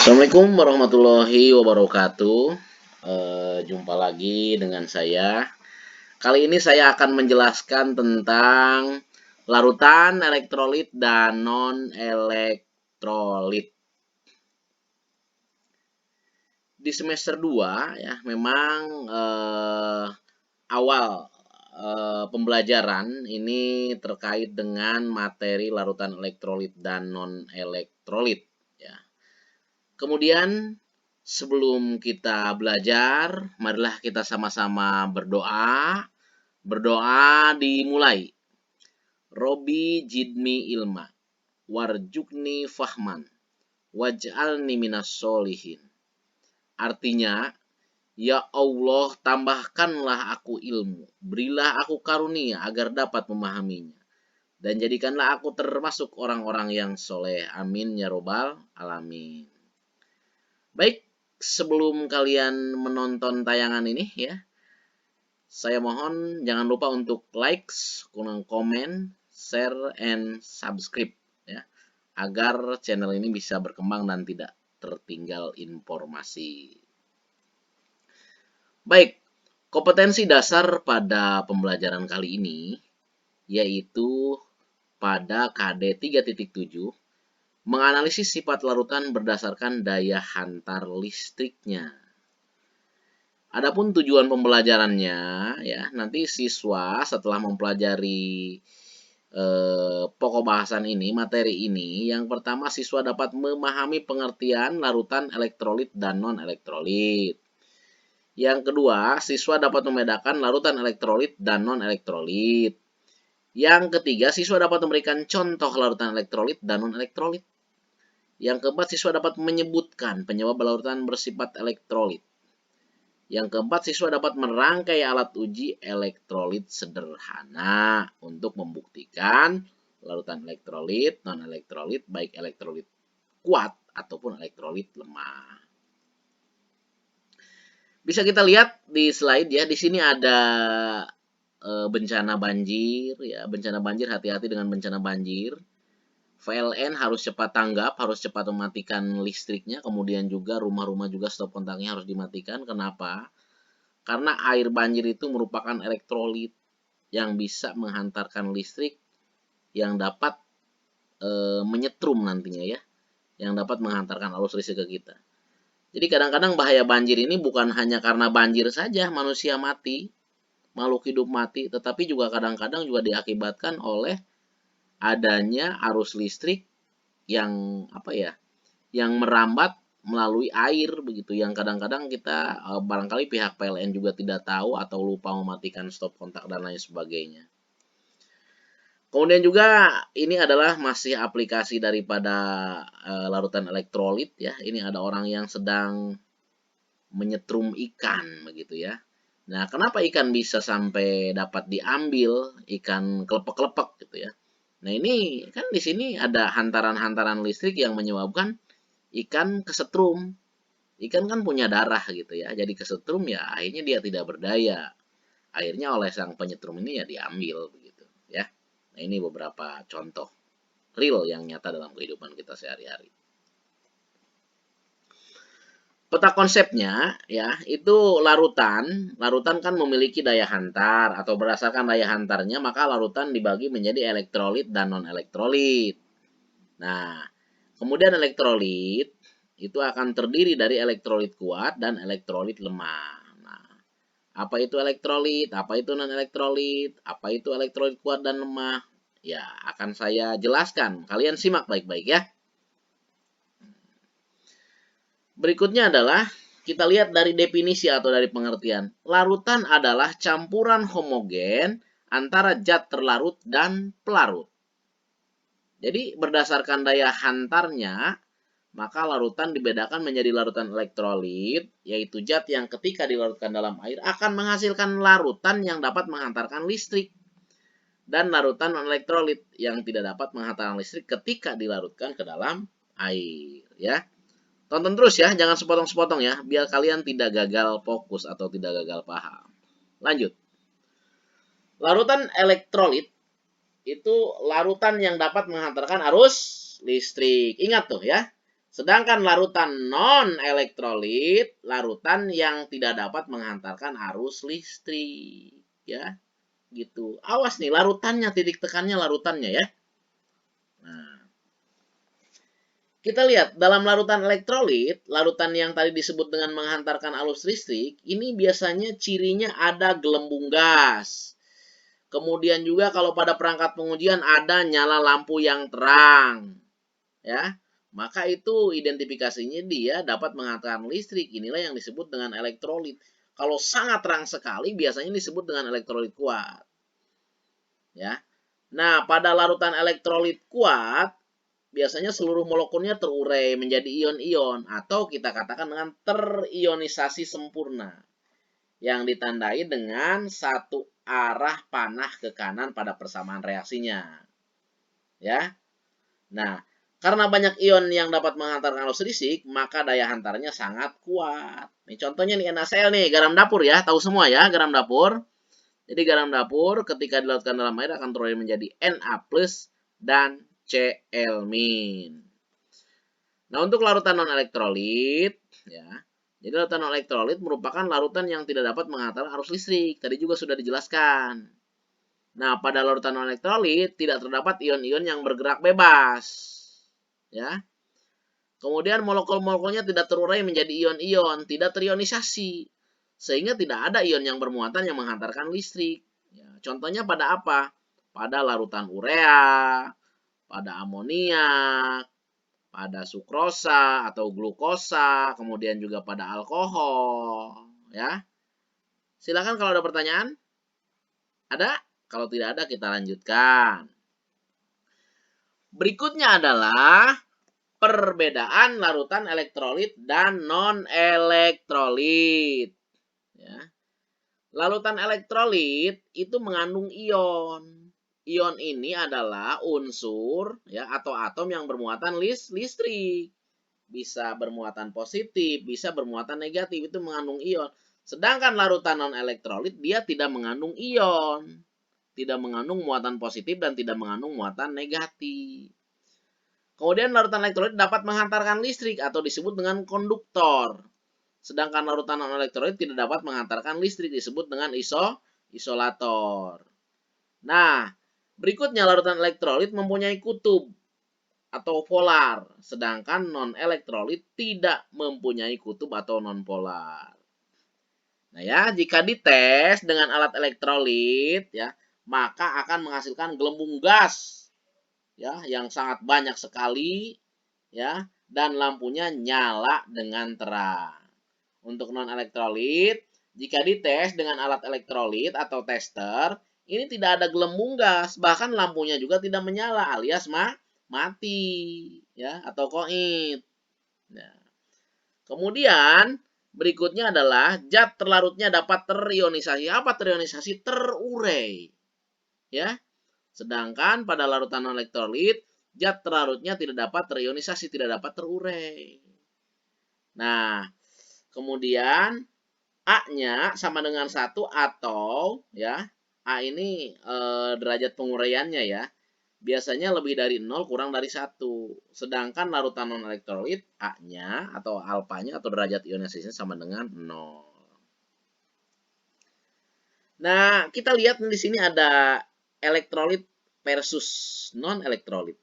Assalamualaikum warahmatullahi wabarakatuh. Jumpa lagi dengan saya. Kali ini saya akan menjelaskan tentang larutan elektrolit dan non-elektrolit. Di semester 2 ya, memang awal pembelajaran ini terkait dengan materi larutan elektrolit dan non-elektrolit ya. Kemudian sebelum kita belajar, marilah kita sama-sama berdoa. Berdoa dimulai. Robi jidmi ilma, warjukni fahman, waj'alni minas solihin. Artinya, ya Allah, tambahkanlah aku ilmu, berilah aku karunia agar dapat memahaminya, dan jadikanlah aku termasuk orang-orang yang soleh. Amin ya robbal alamin. Baik, sebelum kalian menonton tayangan ini ya, saya mohon jangan lupa untuk like, komen, share, and subscribe ya, agar channel ini bisa berkembang dan tidak tertinggal informasi. Baik, kompetensi dasar pada pembelajaran kali ini yaitu pada KD 3.7 menganalisis sifat larutan berdasarkan daya hantar listriknya. Adapun tujuan pembelajarannya ya, nanti siswa setelah mempelajari pokok bahasan ini, materi ini, yang pertama siswa dapat memahami pengertian larutan elektrolit dan non-elektrolit. Yang kedua, siswa dapat membedakan larutan elektrolit dan non-elektrolit. Yang ketiga, siswa dapat memberikan contoh larutan elektrolit dan non-elektrolit. Yang keempat, siswa dapat menyebutkan penyebab larutan bersifat elektrolit. Yang keempat, siswa dapat merangkai alat uji elektrolit sederhana untuk membuktikan larutan elektrolit, non-elektrolit, baik elektrolit kuat ataupun elektrolit lemah. Bisa kita lihat di slide ya, di sini ada bencana banjir ya, bencana banjir, hati-hati dengan bencana banjir. PLN harus cepat tanggap, harus cepat mematikan listriknya, kemudian juga rumah-rumah juga stop kontaknya harus dimatikan. Kenapa? Karena air banjir itu merupakan elektrolit yang bisa menghantarkan listrik yang dapat menyetrum nantinya ya, yang dapat menghantarkan arus listrik ke kita. Jadi kadang-kadang bahaya banjir ini bukan hanya karena banjir saja manusia mati, makhluk hidup mati, tetapi juga kadang-kadang juga diakibatkan oleh adanya arus listrik yang yang merambat melalui air begitu, yang kadang-kadang kita barangkali pihak PLN juga tidak tahu atau lupa mematikan stop kontak dan lain sebagainya. Kemudian juga ini adalah masih aplikasi daripada larutan elektrolit ya. Ini ada orang yang sedang menyetrum ikan begitu ya. Nah, kenapa ikan bisa sampai dapat diambil, ikan kelepek-kelepek gitu ya. Nah, ini kan di sini ada hantaran-hantaran listrik yang menyebabkan ikan kesetrum. Ikan kan punya darah gitu ya. Jadi kesetrum ya akhirnya dia tidak berdaya. Akhirnya oleh sang penyetrum ini ya diambil begitu ya. Nah, ini beberapa contoh real yang nyata dalam kehidupan kita sehari-hari. Peta konsepnya ya, itu larutan kan memiliki daya hantar atau berdasarkan daya hantarnya maka larutan dibagi menjadi elektrolit dan non-elektrolit. Nah, kemudian elektrolit itu akan terdiri dari elektrolit kuat dan elektrolit lemah. Nah, apa itu elektrolit? Apa itu non-elektrolit? Apa itu elektrolit kuat dan lemah? Ya, akan saya jelaskan. Kalian simak baik-baik ya. Berikutnya adalah kita lihat dari definisi atau dari pengertian. Larutan adalah campuran homogen antara zat terlarut dan pelarut. Jadi berdasarkan daya hantarnya, maka larutan dibedakan menjadi larutan elektrolit, yaitu zat yang ketika dilarutkan dalam air akan menghasilkan larutan yang dapat menghantarkan listrik. Dan larutan non-elektrolit yang tidak dapat menghantarkan listrik ketika dilarutkan ke dalam air. Ya. Tonton terus ya, jangan sepotong-sepotong ya, biar kalian tidak gagal fokus atau tidak gagal paham. Lanjut. Larutan elektrolit itu larutan yang dapat menghantarkan arus listrik. Ingat tuh ya, Sedangkan larutan non-elektrolit, larutan yang tidak dapat menghantarkan arus listrik, ya. Gitu. Awas nih, larutannya, titik tekannya larutannya ya. Nah, kita lihat dalam larutan elektrolit, larutan yang tadi disebut dengan menghantarkan arus listrik, ini biasanya cirinya ada gelembung gas. Kemudian juga kalau pada perangkat pengujian ada nyala lampu yang terang, ya. Maka itu identifikasinya dia dapat menghantarkan listrik. Inilah yang disebut dengan elektrolit. Kalau sangat terang sekali biasanya disebut dengan elektrolit kuat. Ya. Nah, pada larutan elektrolit kuat biasanya seluruh molekulnya terurai menjadi ion-ion atau kita katakan dengan terionisasi sempurna yang ditandai dengan satu arah panah ke kanan pada persamaan reaksinya. Ya. Nah, karena banyak ion yang dapat menghantarkan arus listrik, maka daya hantarnya sangat kuat. Nih contohnya nih NaCl nih, garam dapur ya, tahu semua ya garam dapur. Jadi garam dapur ketika dilarutkan dalam air akan terurai menjadi Na+ dan Cl-. Nah, untuk larutan non-elektrolit, ya. Jadi larutan non-elektrolit merupakan larutan yang tidak dapat menghantarkan arus listrik. Tadi juga sudah dijelaskan. Nah, pada larutan non-elektrolit tidak terdapat ion-ion yang bergerak bebas. Ya. Kemudian molekul-molekulnya tidak terurai menjadi ion-ion, tidak terionisasi. Sehingga tidak ada ion yang bermuatan yang menghantarkan listrik. Ya, contohnya pada apa? Pada larutan urea, pada amoniak, pada sukrosa atau glukosa, kemudian juga pada alkohol. Ya. Silakan kalau ada pertanyaan. Ada? Kalau tidak ada kita lanjutkan. Berikutnya adalah perbedaan larutan elektrolit dan non-elektrolit. Ya. Larutan elektrolit itu mengandung ion. Ion ini adalah unsur ya atau atom yang bermuatan listrik. Bisa bermuatan positif, bisa bermuatan negatif, itu mengandung ion. Sedangkan larutan non-elektrolit dia tidak mengandung ion. Tidak mengandung muatan positif dan tidak mengandung muatan negatif. Kemudian larutan elektrolit dapat menghantarkan listrik atau disebut dengan konduktor. Sedangkan larutan non-elektrolit tidak dapat menghantarkan listrik disebut dengan isolator. Nah, berikutnya larutan elektrolit mempunyai kutub atau polar, sedangkan non-elektrolit tidak mempunyai kutub atau non-polar. Nah ya, jika dites dengan alat elektrolit ya, maka akan menghasilkan gelembung gas ya yang sangat banyak sekali ya dan lampunya nyala dengan terang. Untuk non elektrolit, jika dites dengan alat elektrolit atau tester, ini tidak ada gelembung gas, bahkan lampunya juga tidak menyala alias mati ya atau koit. Nah, kemudian berikutnya adalah zat terlarutnya dapat terionisasi. Apa terionisasi? Terurai. Ya. Sedangkan pada larutan non-elektrolit, zat terlarutnya tidak dapat terionisasi, tidak dapat terurai. Nah, kemudian A-nya sama dengan 1 atau ya, A ini derajat penguraiannya ya. Biasanya lebih dari 0 kurang dari 1. Sedangkan larutan non-elektrolit A-nya atau alfanya atau derajat ionisasinya sama dengan 0. Nah, kita lihat di sini ada elektrolit versus non-elektrolit.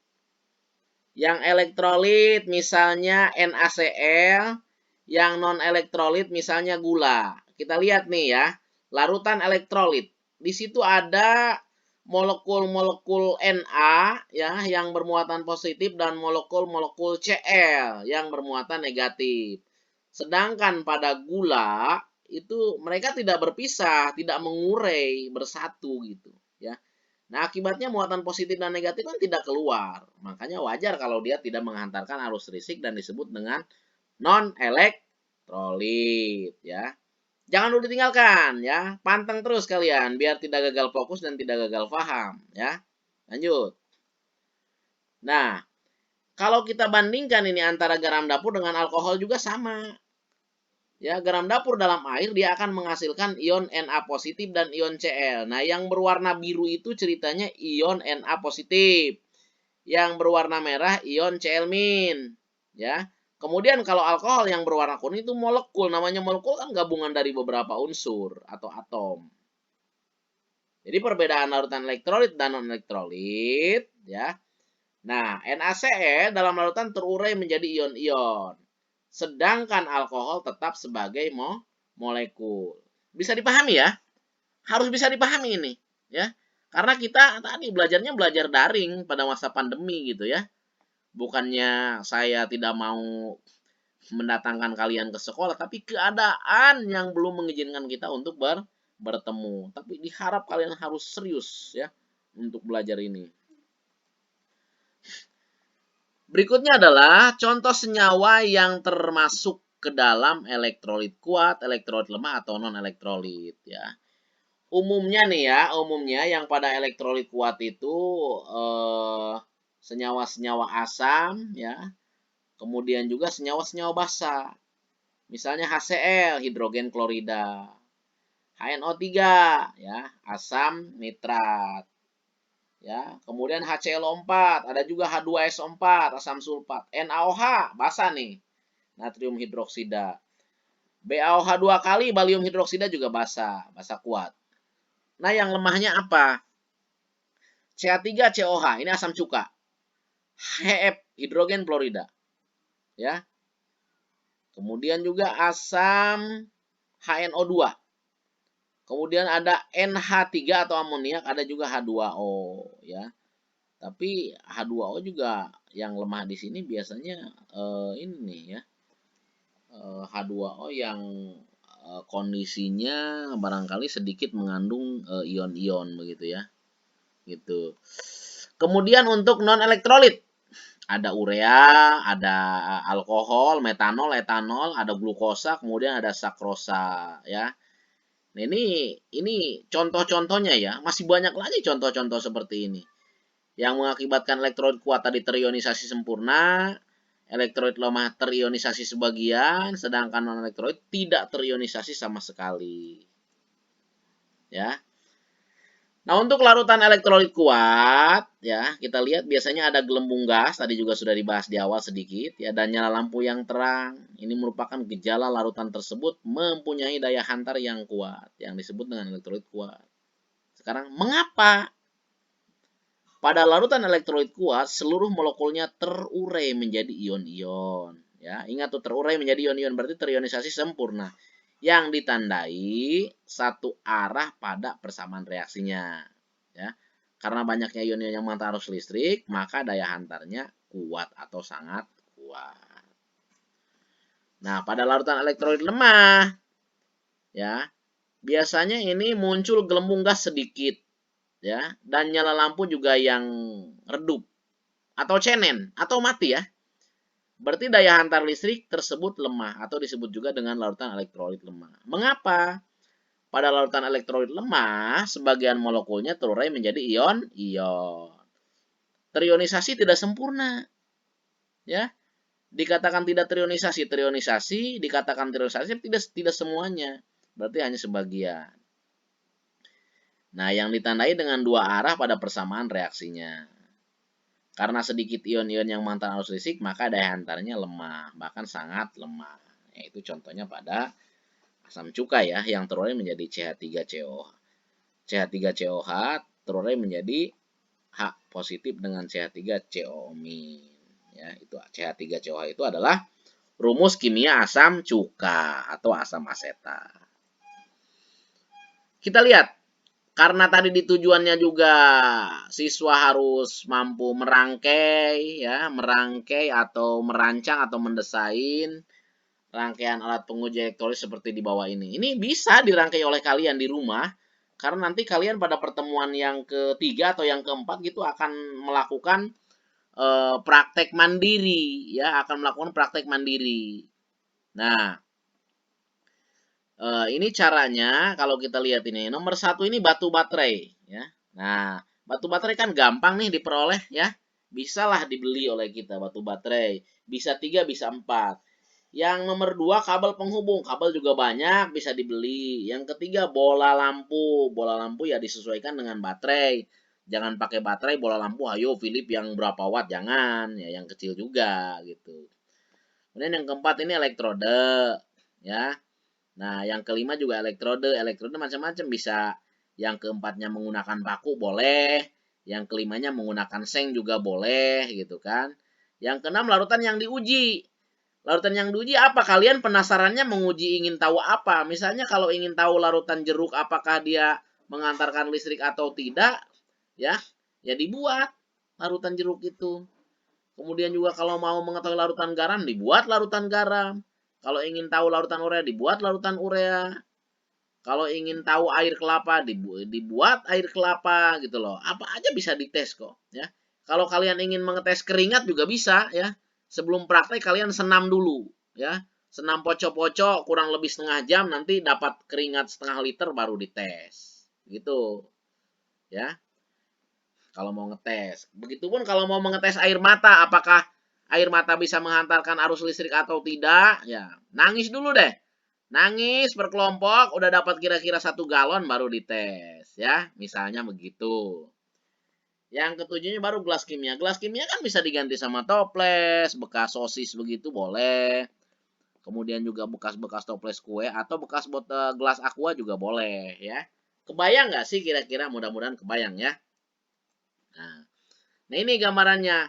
Yang elektrolit misalnya NaCl, yang non-elektrolit misalnya gula. Kita lihat nih ya, larutan elektrolit. Di situ ada molekul-molekul Na ya yang bermuatan positif dan molekul-molekul Cl yang bermuatan negatif. Sedangkan pada gula itu mereka tidak berpisah, tidak mengurai, bersatu gitu ya. Nah, akibatnya muatan positif dan negatif kan tidak keluar. Makanya wajar kalau dia tidak menghantarkan arus listrik dan disebut dengan non-elektrolit ya. Jangan dulu ditinggalkan ya. Panteng terus kalian biar tidak gagal fokus dan tidak gagal paham ya. Lanjut. Nah, kalau kita bandingkan ini antara garam dapur dengan alkohol juga sama. Ya, garam dapur dalam air dia akan menghasilkan ion Na positif dan ion Cl. Nah, yang berwarna biru itu ceritanya ion Na positif. Yang berwarna merah ion Cl-. Ya. Kemudian kalau alkohol yang berwarna kuning itu molekul, namanya molekul kan gabungan dari beberapa unsur atau atom. Jadi perbedaan larutan elektrolit dan non-elektrolit, ya. Nah, NaCl dalam larutan terurai menjadi ion-ion. Sedangkan alkohol tetap sebagai molekul. Bisa dipahami ya? Harus bisa dipahami ini, ya. Karena kita tadi belajarnya belajar daring pada masa pandemi gitu ya. Bukannya saya tidak mau mendatangkan kalian ke sekolah, tapi keadaan yang belum mengizinkan kita untuk bertemu. Tapi diharap kalian harus serius ya untuk belajar ini. Berikutnya adalah contoh senyawa yang termasuk ke dalam elektrolit kuat, elektrolit lemah atau non elektrolit ya. Umumnya nih ya, umumnya yang pada elektrolit kuat itu senyawa-senyawa asam ya. Kemudian juga senyawa-senyawa basa. Misalnya HCl, hidrogen klorida. HNO3 ya, asam nitrat. Ya, kemudian HClO4, ada juga H2SO4, asam sulfat. NaOH, basa nih, natrium hidroksida. BaOH 2 kali, barium hidroksida juga basa, basa kuat. Nah, yang lemahnya apa? CH3COH, ini asam cuka. HF, hidrogen klorida. Ya. Kemudian juga asam HNO2. Kemudian ada NH3 atau amoniak, ada juga H2O ya. Tapi H2O juga yang lemah di sini biasanya ini nih ya. H2O yang kondisinya barangkali sedikit mengandung ion-ion begitu ya. Gitu. Kemudian untuk non elektrolit ada urea, ada alkohol, metanol, etanol, ada glukosa, kemudian ada sakrosa ya. Nah, ini contoh-contohnya ya, masih banyak lagi contoh-contoh seperti ini. Yang mengakibatkan elektrolit kuat tadi terionisasi sempurna, elektrolit lemah terionisasi sebagian, sedangkan non-elektrolit tidak terionisasi sama sekali. Ya. Nah, untuk larutan elektrolit kuat, ya, kita lihat biasanya ada gelembung gas, tadi juga sudah dibahas di awal sedikit, ya, dan nyala lampu yang terang. Ini merupakan gejala larutan tersebut mempunyai daya hantar yang kuat, yang disebut dengan elektrolit kuat. Sekarang, mengapa? Pada larutan elektrolit kuat, seluruh molekulnya terurai menjadi ion-ion. Ya, ingat tuh terurai menjadi ion-ion berarti terionisasi sempurna. Yang ditandai satu arah pada persamaan reaksinya. Ya, karena banyaknya ion-ion yang menghantar arus listrik, maka daya hantarnya kuat atau sangat kuat. Nah, pada larutan elektrolit lemah, ya, biasanya ini muncul gelembung gas sedikit, ya, dan nyala lampu juga yang redup atau cenen atau mati ya. Berarti daya hantar listrik tersebut lemah atau disebut juga dengan larutan elektrolit lemah. Mengapa? Pada larutan elektrolit lemah, sebagian molekulnya terurai menjadi ion-ion. Terionisasi tidak sempurna. Ya. Dikatakan tidak terionisasi, dikatakan terionisasi tidak semuanya. Berarti hanya sebagian. Nah, yang ditandai dengan dua arah pada persamaan reaksinya. Karena sedikit ion-ion yang menghantar arus listrik, maka daya hantarnya lemah, bahkan sangat lemah. Yaitu contohnya pada asam cuka ya, yang terurai menjadi CH3COH. CH3COH terurai menjadi H positif dengan CH3CO-. Ya, itu CH3COH itu adalah rumus kimia asam cuka atau asam asetat. Kita lihat, karena tadi tujuannya juga siswa harus mampu merangkai ya, merangkai atau merancang atau mendesain rangkaian alat penguji elektrolit seperti di bawah ini. Ini bisa dirangkai oleh kalian di rumah karena nanti kalian pada pertemuan yang ketiga atau yang keempat gitu akan melakukan praktek mandiri ya, akan melakukan praktek mandiri. Nah, ini caranya kalau kita lihat ini. Nomor satu ini batu baterai ya. Nah, batu baterai kan gampang nih diperoleh ya. Bisalah dibeli oleh kita batu baterai. Bisa 3, bisa 4. Yang nomor 2 kabel penghubung. Kabel juga banyak bisa dibeli. Yang ketiga bola lampu. Bola lampu ya disesuaikan dengan baterai. Jangan pakai baterai bola lampu ayo Philip yang berapa watt, jangan. Ya yang kecil juga gitu. Kemudian yang keempat ini elektrode, ya. Nah, yang kelima juga elektrode. Elektrode macam-macam, bisa yang keempatnya menggunakan paku boleh, yang kelimanya menggunakan seng juga boleh gitu kan. Yang keenam larutan yang diuji. Larutan yang diuji apa? Kalian penasarannya menguji ingin tahu apa? Misalnya kalau ingin tahu larutan jeruk apakah dia mengantarkan listrik atau tidak, ya, ya dibuat larutan jeruk itu. Kemudian juga kalau mau mengetahui larutan garam, dibuat larutan garam. Kalau ingin tahu larutan urea, dibuat larutan urea. Kalau ingin tahu air kelapa, dibuat air kelapa gitu loh. Apa aja bisa dites kok, ya. Kalau kalian ingin mengetes keringat juga bisa, ya. Sebelum praktek kalian senam dulu, ya. Senam poco-poco kurang lebih setengah jam, nanti dapat keringat setengah liter baru dites. Gitu, ya. Kalau mau ngetes. Begitupun kalau mau mengetes air mata, apakah air mata bisa menghantarkan arus listrik atau tidak? Ya, nangis dulu deh. Nangis berkelompok, udah dapat kira-kira 1 galon baru dites, ya. Misalnya begitu. Yang ketujuhnya baru gelas kimia. Gelas kimia kan bisa diganti sama toples, bekas sosis begitu boleh. Kemudian juga bekas-bekas toples kue atau bekas botol gelas aqua juga boleh, ya. Kebayang nggak sih kira-kira? Mudah-mudahan kebayang ya. Nah, Nah ini gambarannya.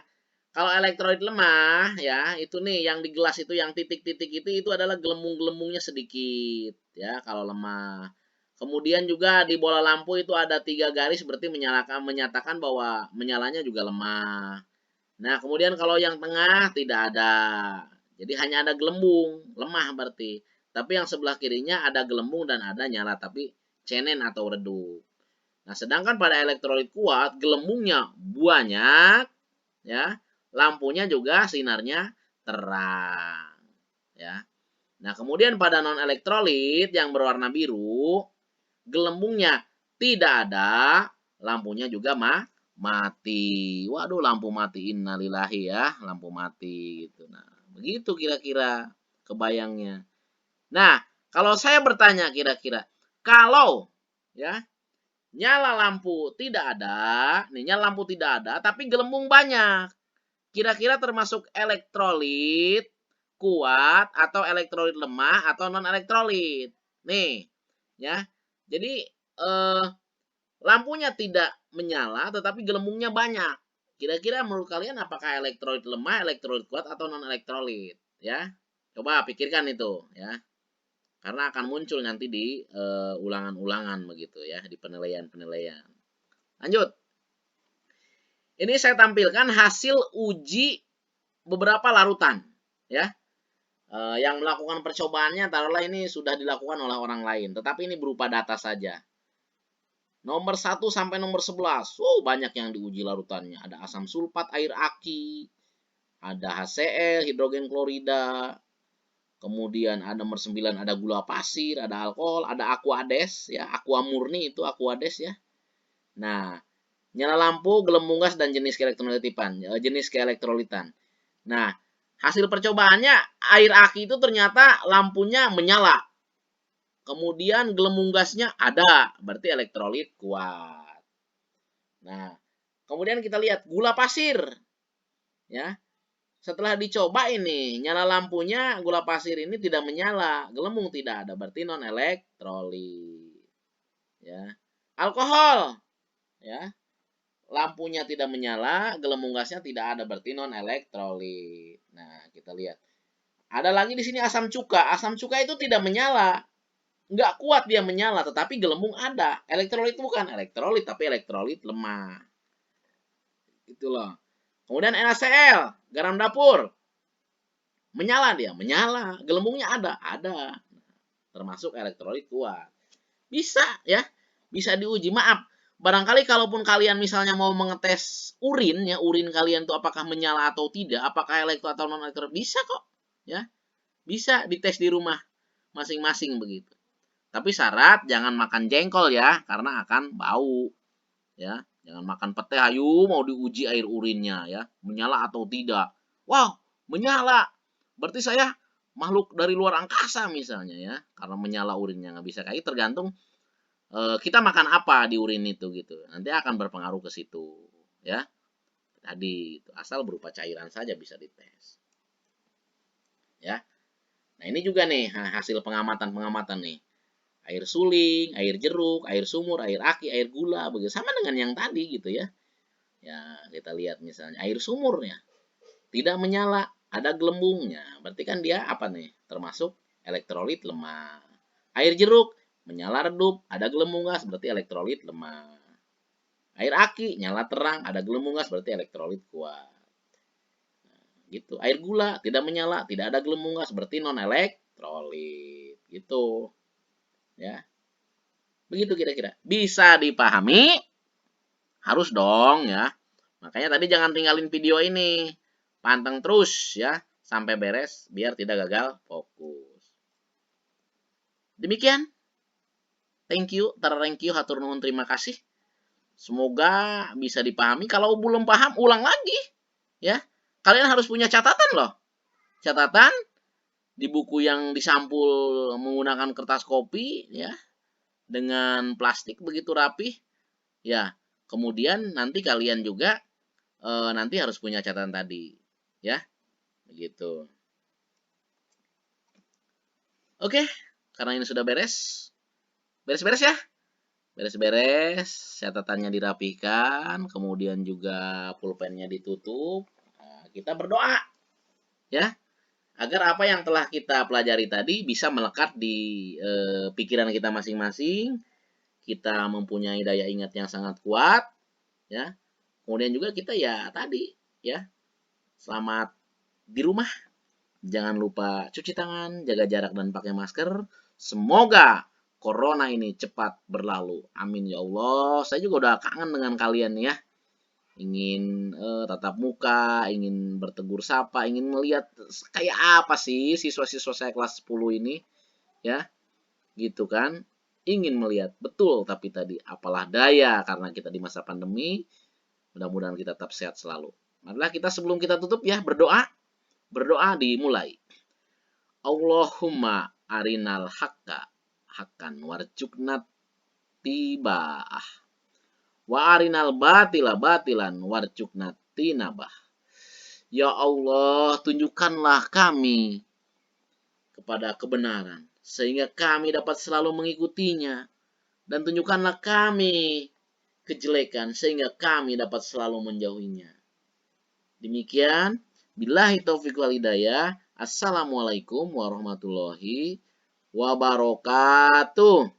Kalau elektrolit lemah ya, itu nih yang di gelas itu yang titik-titik itu adalah gelembung-gelembungnya sedikit ya kalau lemah. Kemudian juga di bola lampu itu ada 3 garis berarti menyatakan bahwa menyalanya juga lemah. Nah, kemudian kalau yang tengah tidak ada. Jadi hanya ada gelembung, lemah berarti. Tapi yang sebelah kirinya ada gelembung dan ada nyala tapi cenen atau redup. Nah, sedangkan pada elektrolit kuat gelembungnya banyak, ya, lampunya juga sinarnya terang, ya. Nah, kemudian pada non elektrolit yang berwarna biru, gelembungnya tidak ada, lampunya juga mati. Waduh, lampu mati, innalillahi ya, lampu mati gitu. Nah, begitu kira-kira kebayangnya. Nah, kalau saya bertanya kira-kira, kalau ya nyala lampu tidak ada, nih nyala lampu tidak ada, tapi gelembung banyak. Kira-kira termasuk elektrolit kuat atau elektrolit lemah atau non elektrolit. Nih, ya. Jadi lampunya tidak menyala tetapi gelembungnya banyak. Kira-kira menurut kalian apakah elektrolit lemah, elektrolit kuat atau non elektrolit, ya? Coba pikirkan itu, ya. Karena akan muncul nanti di ulangan-ulangan begitu ya, di penilaian-penilaian. Lanjut. Ini saya tampilkan hasil uji beberapa larutan, ya. Yang melakukan percobaannya taruhlah ini sudah dilakukan oleh orang lain, tetapi ini berupa data saja. Nomor 1 sampai nomor 11. Banyak yang diuji larutannya. Ada asam sulfat air aki, ada HCl, hidrogen klorida, kemudian ada nomor 9 ada gula pasir, ada alkohol, ada aquades ya, aqua murni itu aquades ya. Nah, nyala lampu, gelembung gas dan jenis keelektrolitan. Nah, hasil percobaannya air aki itu ternyata lampunya menyala. Kemudian gelembung gasnya ada, berarti elektrolit kuat. Nah, kemudian kita lihat gula pasir. Ya. Setelah dicoba ini, nyala lampunya gula pasir ini tidak menyala, gelembung tidak ada, berarti non elektrolit. Ya. Alkohol, ya. Lampunya tidak menyala, gelembung gasnya tidak ada, berarti non elektrolit. Nah, kita lihat. Ada lagi di sini asam cuka. Asam cuka itu tidak menyala. Nggak kuat dia menyala, tetapi gelembung ada. Elektrolit bukan elektrolit, tapi elektrolit lemah. Itulah. Kemudian NaCl, garam dapur. Menyala dia, menyala. Gelembungnya ada. Termasuk elektrolit kuat. Bisa ya, bisa diuji. Maaf, barangkali kalaupun kalian misalnya mau mengetes urin ya, urin kalian tuh apakah menyala atau tidak, apakah elektro atau non elektro, bisa kok. Ya, bisa dites di rumah masing-masing begitu. Tapi syarat jangan makan jengkol ya, karena akan bau. Ya, jangan makan pete, ayo mau diuji air urinnya ya, menyala atau tidak. Wow, menyala. Berarti saya makhluk dari luar angkasa misalnya ya, karena menyala urinnya nggak bisa kayak tergantung kita makan apa di urin itu gitu. Nanti akan berpengaruh ke situ ya. Tadi itu asal berupa cairan saja bisa dites. ya. Nah, ini juga nih hasil pengamatan-pengamatan nih. Air suling, air jeruk, air sumur, air aki, air gula, begitu sama dengan yang tadi gitu ya. Ya, kita lihat misalnya air sumurnya tidak menyala, ada gelembungnya. Berarti kan dia apa nih? Termasuk elektrolit lemah. Air jeruk menyala redup, ada gelembung gas, berarti elektrolit lemah. Air aki nyala terang, ada gelembung gas, berarti elektrolit kuat. Gitu. Air gula tidak menyala, tidak ada gelembung gas, berarti non elektrolit. Gitu. Ya. Begitu kira-kira. Bisa dipahami? Harus dong ya. Makanya tadi jangan tinggalin video ini. Panteng terus ya sampai beres biar tidak gagal fokus. Demikian. Thank you, thank you, hatur nuhun, terima kasih. Semoga bisa dipahami. Kalau belum paham, ulang lagi. Ya, kalian harus punya catatan loh. Catatan di buku yang disampul menggunakan kertas kopi, ya, dengan plastik begitu rapi. Ya, kemudian nanti kalian juga nanti harus punya catatan tadi, ya, begitu. Oke, karena ini sudah beres-beres ya. Beres-beres, catatannya dirapikan, kemudian juga pulpennya ditutup. Nah, kita berdoa ya, agar apa yang telah kita pelajari tadi bisa melekat di pikiran kita masing-masing. Kita mempunyai daya ingat yang sangat kuat ya. Kemudian juga kita ya tadi ya, selamat di rumah. Jangan lupa cuci tangan, jaga jarak dan pakai masker. Semoga corona ini cepat berlalu. Amin ya Allah. Saya juga udah kangen dengan kalian ya. Ingin tatap muka, ingin bertegur sapa, ingin melihat kayak apa sih siswa-siswa saya kelas 10 ini ya. Gitu kan. Ingin melihat betul, tapi tadi apalah daya karena kita di masa pandemi. Mudah-mudahan kita tetap sehat selalu. Marilah kita sebelum kita tutup ya berdoa. Berdoa dimulai. Allahumma arinal haqqa haqqan warzuqna tiba'ah wa arinal batila batilan warzuqna tinabah. Ya Allah, tunjukkanlah kami kepada kebenaran sehingga kami dapat selalu mengikutinya, dan tunjukkanlah kami kejelekan sehingga kami dapat selalu menjauhinya. Demikian, billahi taufiq wal hidayah. Assalamualaikum warahmatullahi wabarakatuh.